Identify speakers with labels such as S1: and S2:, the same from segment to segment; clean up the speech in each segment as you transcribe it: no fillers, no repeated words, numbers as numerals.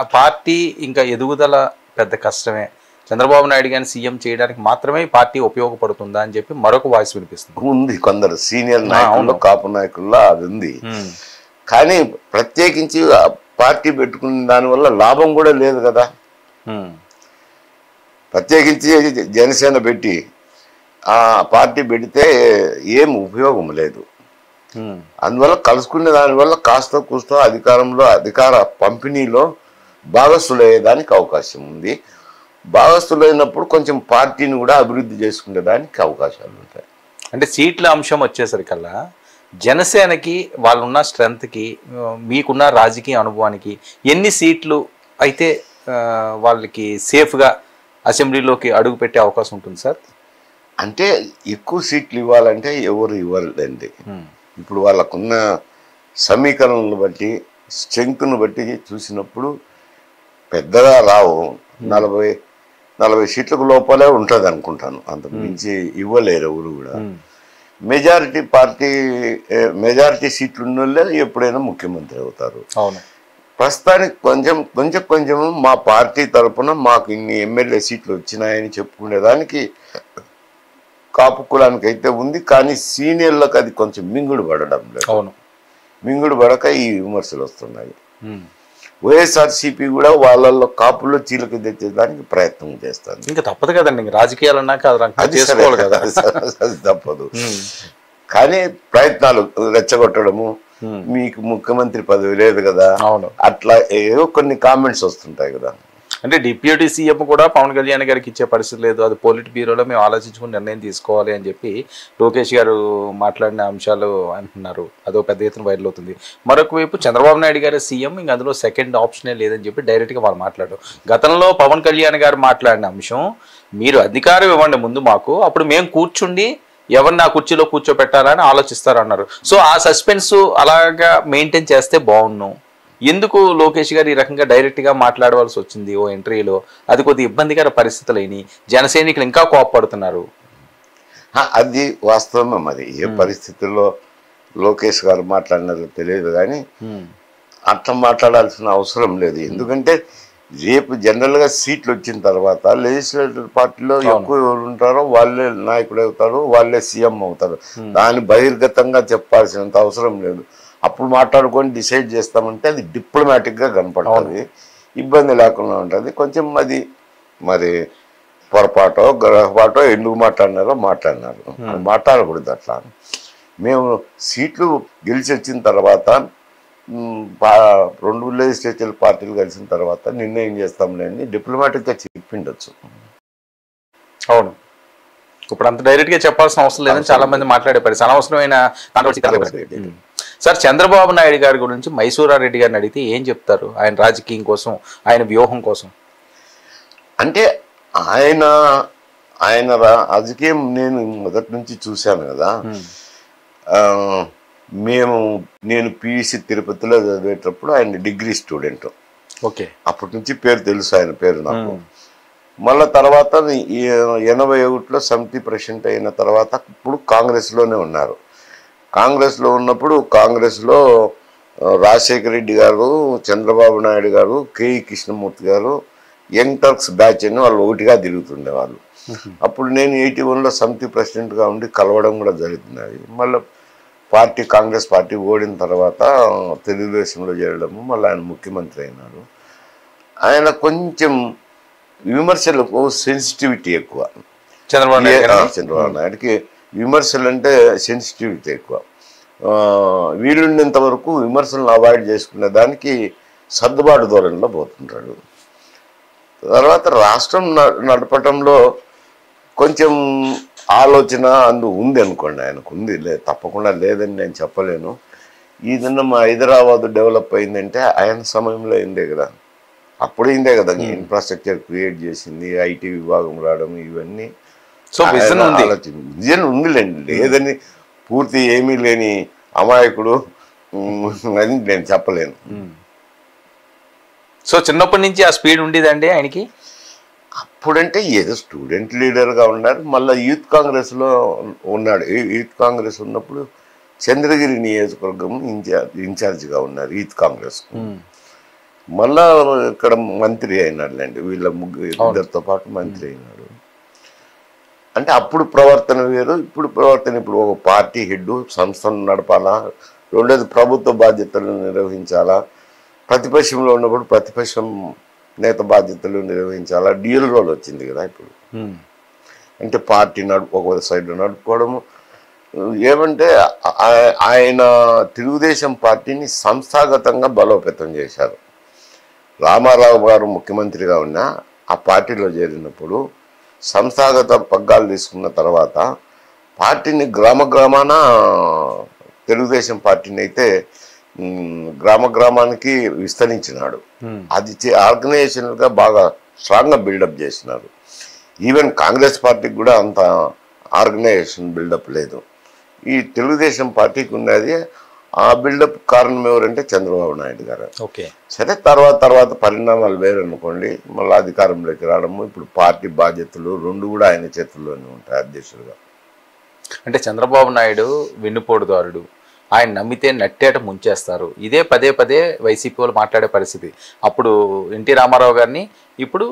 S1: ఆ పార్టీ ఇంకా ఎదుగుదల పెద్ద కష్టమే. చంద్రబాబు నాయుడు గారిని సీఎం చేయడానికి మాత్రమే ఈ పార్టీ ఉపయోగపడుతుందా అని చెప్పి మరొక వాయిస్ వినిపిస్తుంది.
S2: ఉంది కొందరు సీనియర్ నాయకుల్లో, కాపు నాయకుల్లో అది ఉంది. కానీ ప్రత్యేకించి పార్టీ పెట్టుకున్న దానివల్ల లాభం కూడా లేదు కదా. ప్రత్యేకించి జనసేన పెట్టి ఆ పార్టీ పెడితే ఏం ఉపయోగం లేదు. అందువల్ల కలుసుకునే దానివల్ల కాస్త కూస్తో అధికార పంపిణీలో భాగస్థులయ్యేదానికి అవకాశం ఉంది. భాగస్థులైనప్పుడు కొంచెం పార్టీని కూడా అభివృద్ధి చేసుకునేదానికి అవకాశాలు ఉంటాయి.
S1: అంటే సీట్ల అంశం వచ్చేసరికల్లా జనసేనకి వాళ్ళున్న స్ట్రెంత్కి మీకున్న రాజకీయ అనుభవానికి ఎన్ని సీట్లు అయితే వాళ్ళకి సేఫ్గా అసెంబ్లీలోకి అడుగు పెట్టే అవకాశం ఉంటుంది సార్?
S2: అంటే ఎక్కువ సీట్లు ఇవ్వాలంటే ఎవరు ఇవ్వలేండి. ఇప్పుడు వాళ్ళకున్న సమీకరణను బట్టి, స్ట్రెంగ్త్ను బట్టి చూసినప్పుడు పెద్దగా రావు. 40 సీట్లకు లోపలే ఉంటుంది అనుకుంటాను. అంతకు మించి ఇవ్వలేరు ఎవరు కూడా. మెజారిటీ సీట్లు ఉన్న వాళ్ళే ఎప్పుడైనా ముఖ్యమంత్రి అవుతారు.
S1: అవును.
S2: ప్రస్తుతానికి కొంచెం మా పార్టీ తరఫున మాకు ఇన్ని ఎమ్మెల్యే సీట్లు వచ్చినాయని చెప్పుకునేదానికి కాపు కులానికి అయితే ఉంది. కానీ సీనియర్లకు అది కొంచెం మింగుడు పడడం లేదు.
S1: అవును,
S2: మింగుడు పడక ఈ విమర్శలు వస్తున్నాయి. వైఎస్ఆర్సీపీ కూడా వాళ్ళల్లో కాపుల్లో చీలక తెచ్చేదానికి ప్రయత్నం చేస్తారు.
S1: ఇంకా తప్పదు కదండి, రాజకీయాలు అన్నాక అది చేసుకోవాలి కదా,
S2: అది తప్పదు. కానీ ప్రయత్నాలు రెచ్చగొట్టడము, మీకు ముఖ్యమంత్రి పదవి లేదు కదా,
S1: అవును,
S2: అట్లా ఏవో కొన్ని కామెంట్స్ వస్తుంటాయి కదా.
S1: అంటే డిప్యూటీ సీఎం కూడా పవన్ కళ్యాణ్ గారికి ఇచ్చే పరిస్థితి లేదు, అది పొలిట్ బ్యూరోలో మేము ఆలోచించుకుని నిర్ణయం తీసుకోవాలి అని చెప్పి లోకేష్ గారు మాట్లాడిన అంశాలు అంటున్నారు. అదో పెద్ద ఎత్తున వైరల్ అవుతుంది. మరొక వైపు చంద్రబాబు నాయుడు గారు సీఎం, ఇంక అందులో సెకండ్ ఆప్షనే లేదని చెప్పి డైరెక్ట్గా వాళ్ళు మాట్లాడారు. గతంలో పవన్ కళ్యాణ్ గారు మాట్లాడిన అంశం, మీరు అధికారం ఇవ్వండి ముందు మాకు, అప్పుడు మేము కూర్చుండి ఎవరిని ఆ కుర్చీలో కూర్చోబెట్టాలని ఆలోచిస్తారన్నారు. సో ఆ సస్పెన్స్ అలాగా మెయింటైన్ చేస్తే బాగున్నాం. ఎందుకు లోకేష్ గారు ఈ రకంగా డైరెక్ట్గా మాట్లాడవలసి వచ్చింది ఓ ఇంటర్వ్యూలో? అది కొద్ది ఇబ్బందికర పరిస్థితులని జన సైనికులు ఇంకా కోపపడుతున్నారు.
S2: అది వాస్తవమే. మరి ఏ పరిస్థితుల్లో లోకేష్ గారు మాట్లాడినారో తెలియదు, కానీ అట్లా మాట్లాడాల్సిన అవసరం లేదు. ఎందుకంటే రేపు జనరల్గా సీట్లు వచ్చిన తర్వాత లెజిస్లేటివ్ పార్టీలో ఎక్కువ ఎవరు ఉంటారో వాళ్ళే నాయకుడు అవుతారు, వాళ్ళే సీఎం అవుతారు. దాన్ని బహిర్గతంగా చెప్పాల్సినంత అవసరం లేదు. అప్పుడు మాట్లాడుకొని డిసైడ్ చేస్తామంటే అది డిప్లొమాటిక్గా కనపడుతుంది, ఇబ్బంది లేకుండా ఉంటుంది. కొంచెం అది మరి పొరపాటో గ్రహపాటో ఎందుకు మాట్లాడినారో మాట్లాడకూడదు. అట్లా మేము సీట్లు గెలిచి వచ్చిన తర్వాత 2 లెజిస్లేటివ్ పార్టీలు కలిసిన తర్వాత నిర్ణయం చేస్తాంలే అని డిప్లొమాటిక్గా చెప్పిండొచ్చు.
S1: అవును, ఇప్పుడు అంత డైరెక్ట్గా చెప్పాల్సిన అవసరం లేదని చాలా మంది మాట్లాడే పరిస్థితి, అనవసరమైన కాంట్రవర్సీ. సార్, చంద్రబాబు నాయుడు గారి గురించి మైసూరారెడ్డి గారిని అడిగితే ఏం చెప్తారు? ఆయన రాజకీయం కోసం, ఆయన వ్యూహం కోసం.
S2: అంటే ఆయన రాజకీయం నేను మొదటి నుంచి చూశాను కదా. నేను పివిసి తిరుపతిలో చదివేటప్పుడు ఆయన డిగ్రీ స్టూడెంట్.
S1: ఓకే, అప్పటి
S2: నుంచి పేరు తెలుసు, ఆయన పేరు నాకు. మళ్ళీ తర్వాత 81లో సమితి ప్రెసిడెంట్ అయిన తర్వాత ఇప్పుడు కాంగ్రెస్లోనే ఉన్నారు. కాంగ్రెస్లో ఉన్నప్పుడు కాంగ్రెస్లో రాజశేఖర రెడ్డి గారు, చంద్రబాబు నాయుడు గారు, కేఈ కృష్ణమూర్తి గారు, యంగ్ టర్క్స్ బ్యాచ్ అని వాళ్ళు ఒకటిగా తిరుగుతుండేవాళ్ళు. అప్పుడు నేను 81లో సమితి ప్రెసిడెంట్గా ఉండి కలవడం కూడా జరుగుతున్నది. మళ్ళీ కాంగ్రెస్ పార్టీ ఓడిన తర్వాత తెలుగుదేశంలో చేరడము, మళ్ళీ ఆయన ముఖ్యమంత్రి అయినారు. ఆయన కొంచెం విమర్శలకు సెన్సిటివిటీ ఎక్కువ. చంద్రబాబు నాయుడికి విమర్శలు అంటే సెన్సిటివిటీ ఎక్కువ. వీలున్నంత వరకు విమర్శలను అవాయిడ్ చేసుకునే దానికి సర్దుబాటు ధోరణిలో పోతుంటాడు. తర్వాత రాష్ట్రం నడపటంలో కొంచెం ఆలోచన ఉంది అనుకోండి, ఆయనకు ఉంది. తప్పకుండా లేదని నేను చెప్పలేను. ఏదన్నా మా హైదరాబాద్ డెవలప్ అయిందంటే ఆయన సమయంలో అయిందే కదా, అప్పుడు అయిందే కదా. ఇన్ఫ్రాస్ట్రక్చర్ క్రియేట్ చేసింది, ఐటీ విభాగం రావడం, ఇవన్నీ విజన్ ఉందిలేండి. లేదని పూర్తి ఏమీ లేని అమాయకుడు అని నేను చెప్పలేను.
S1: సో చిన్నప్పటి నుంచి ఆ స్పీడ్ ఉండేదండి ఆయనకి.
S2: అప్పుడంటే ఏదో స్టూడెంట్ లీడర్గా ఉన్నారు. మళ్ళీ యూత్ కాంగ్రెస్లో ఉన్నాడు. యూత్ కాంగ్రెస్ ఉన్నప్పుడు చంద్రగిరి నియోజకవర్గం ఇన్ఛార్జిగా ఉన్నారు యూత్ కాంగ్రెస్. మళ్ళా ఇక్కడ మంత్రి అయినాడులేండి, వీళ్ళ ఇద్దరితో పాటు మంత్రి అయినాడు. అంటే అప్పుడు ప్రవర్తన వేరు, ఇప్పుడు ప్రవర్తన. ఇప్పుడు ఒక పార్టీ హెడ్ సంస్థను నడపాలా, రెండోది ప్రభుత్వ బాధ్యతలను నిర్వహించాలా, ప్రతిపక్షంలో ఉన్నప్పుడు ప్రతిపక్షం నేత బాధ్యతలు నిర్వహించాలా. డ్యూయల్ రోల్ వచ్చింది కదా ఇప్పుడు. అంటే పార్టీ ఒక సైడ్ నడుపుకోవడము. ఏమంటే ఆయన తెలుగుదేశం పార్టీని సంస్థాగతంగా బలోపేతం చేశారు. రామారావు గారు ముఖ్యమంత్రిగా ఉన్న ఆ పార్టీలో చేరినప్పుడు సంస్థాగత పగ్గాలు తీసుకున్న తర్వాత పార్టీని గ్రామాన తెలుగుదేశం పార్టీని అయితే గ్రామానికి విస్తరించినాడు. అది ఆర్గనైజేషన్గా బాగా స్ట్రాంగ్గా బిల్డప్ చేసినారు. ఈవెన్ కాంగ్రెస్ పార్టీకి కూడా అంత ఆర్గనైజేషన్ బిల్డప్ లేదు. ఈ తెలుగుదేశం పార్టీకి ఉన్నది. ఆ బిల్డప్ కారణం ఎవరంటే చంద్రబాబు నాయుడు గారు. సరే, తర్వాత పరిణామాలు వేరనుకోండి, మళ్ళీ అధికారంలోకి రావడము, ఇప్పుడు పార్టీ బాధ్యతలు రెండు కూడా ఆయన చేతుల్లోనే ఉంటాయి అధ్యక్షుడిగా.
S1: అంటే చంద్రబాబు నాయుడు వెన్నుపోటుదారుడు, ఆయన నమ్మితే నట్టేట ముంచేస్తారు. ఇదే పదే పదే వైసీపీ వాళ్ళు మాట్లాడే పరిస్థితి. అప్పుడు ఎన్టీ రామారావు గారిని, ఇప్పుడు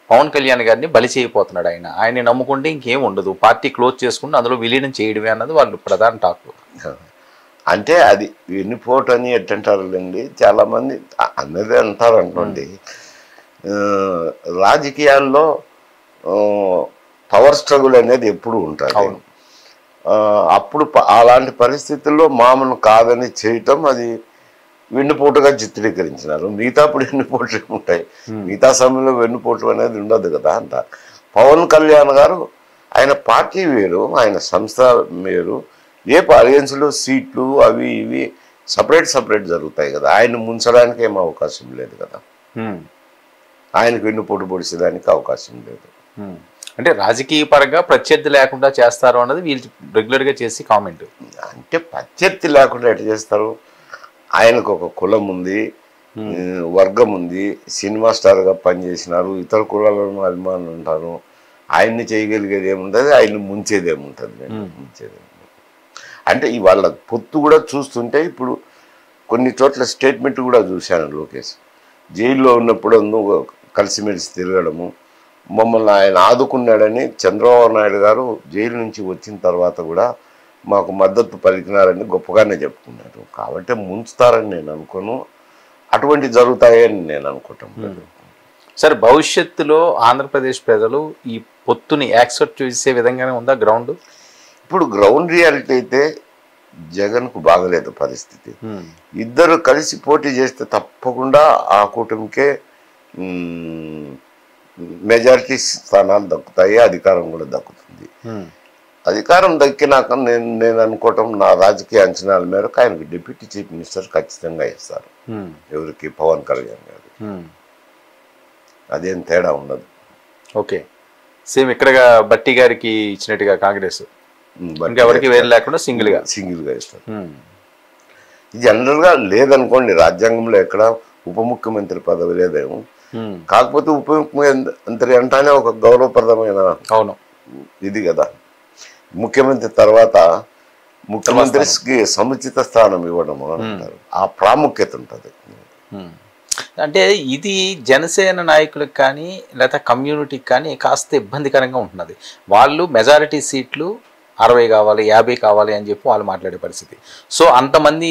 S1: పవన్ కళ్యాణ్ గారిని బలి చేయబోతున్నాడు. ఆయన్ని నమ్ముకుంటే ఇంకేం ఉండదు, పార్టీ క్లోజ్ చేసుకుంటే అందులో విలీనం చేయడమే అన్నది వాళ్ళు ప్రధాన టాక్.
S2: అంటే అది వెన్నుపోటు అని ఎట్టంటారులేండి, చాలామంది అన్నది అంటారు అనుకోండి. రాజకీయాల్లో పవర్ స్ట్రగుల్ అనేది ఎప్పుడు ఉంటుంది. అప్పుడు అలాంటి పరిస్థితుల్లో మామూలు కాదని చేయటం అది వెన్నుపోటుగా చిత్రీకరించినారు. మిగతా అప్పుడు వెన్నుపోట్లు ఉంటాయి, మిగతా సమయంలో వెన్నుపోటు అనేది ఉండదు కదా అంట. పవన్ కళ్యాణ్ గారు ఆయన పార్టీ వేరు, ఆయన సంస్థ వేరు. ఏ అలయన్స్లో సీట్లు అవి ఇవి సపరేట్ జరుగుతాయి కదా. ఆయన ముంచడానికి ఏం అవకాశం లేదు కదా, ఆయనకు వెన్నుపోటు పొడిచేదానికి అవకాశం లేదు.
S1: అంటే రాజకీయ పరంగా ప్రత్యర్థి లేకుండా చేస్తారు అన్నది వీళ్ళు రెగ్యులర్గా చేసి కామెంట్.
S2: అంటే ప్రత్యర్థి లేకుండా ఎట్లా చేస్తారు? ఆయనకు ఒక కులం ఉంది, వర్గం ఉంది, సినిమా స్టార్గా పనిచేసినారు, ఇతర కులాలను అభిమానులు ఉంటారు. ఆయన్ని చేయగలిగేది ఏముంటుంది, ఆయన్ని ముంచేది ఏముంటుంది? అంటే వాళ్ళ పొత్తు కూడా చూస్తుంటే ఇప్పుడు కొన్ని చోట్ల స్టేట్మెంట్ కూడా చూశాను. లోకేష్ జైల్లో ఉన్నప్పుడు నువ్వు కలిసిమెలిసి తిరగడము, మమ్మల్ని ఆయన ఆదుకున్నాడని చంద్రబాబు నాయుడు గారు జైలు నుంచి వచ్చిన తర్వాత కూడా మాకు మద్దతు పలికినారని గొప్పగానే చెప్పుకున్నారు. కాబట్టి ముంచుతారని నేను అనుకోను, అటువంటి జరుగుతాయని నేను అనుకుంటాం.
S1: సార్, భవిష్యత్తులో ఆంధ్రప్రదేశ్ ప్రజలు ఈ పొత్తుని యాక్సెప్ట్ చేసే విధంగానే ఉందా గ్రౌండ్?
S2: ఇప్పుడు గ్రౌండ్ రియాలిటీ అయితే జగన్కు బాగలేదు పరిస్థితి. ఇద్దరు కలిసి పోటీ చేస్తే తప్పకుండా ఆ కూటమికే మెజారిటీ స్థానాలు దక్కుతాయి, అధికారం కూడా దక్కుతుంది. అధికారం దక్కినాక నేను అనుకోవటం, నా రాజకీయ అంచనాల మేరకు ఆయనకు డిప్యూటీ చీఫ్ మినిస్టర్ ఖచ్చితంగా ఇస్తారు. ఎవరికి? పవన్ కళ్యాణ్ గారు. అదేం తేడా ఉండదు.
S1: ఓకే, సేమ్ ఇక్కడ బట్టి గారికి ఇచ్చినట్టుగా కాంగ్రెస్ ఎవరికి వేరే లేకుండా సింగిల్గా
S2: ఇస్తారు. జనరల్గా లేదనుకోండి, రాజ్యాంగంలో ఎక్కడ ఉప ముఖ్యమంత్రి పదవి లేదేమో. కాకపోతే ఉప ముఖ్యమంత్రి అంటానే ఒక గౌరవప్రదమైన ఇది కదా. ముఖ్యమంత్రి తర్వాత ముఖ్యమంత్రికి సముచిత స్థానం ఇవ్వడం అంటారు, ఆ ప్రాముఖ్యత ఉంటుంది.
S1: అంటే ఇది జనసేన నాయకులకు కానీ లేదా కమ్యూనిటీకి కానీ కాస్త ఇబ్బందికరంగా ఉంటున్నది. వాళ్ళు మెజారిటీ సీట్లు 60 కావాలి, 50 కావాలి అని చెప్పి వాళ్ళు మాట్లాడే పరిస్థితి. సో అంతమంది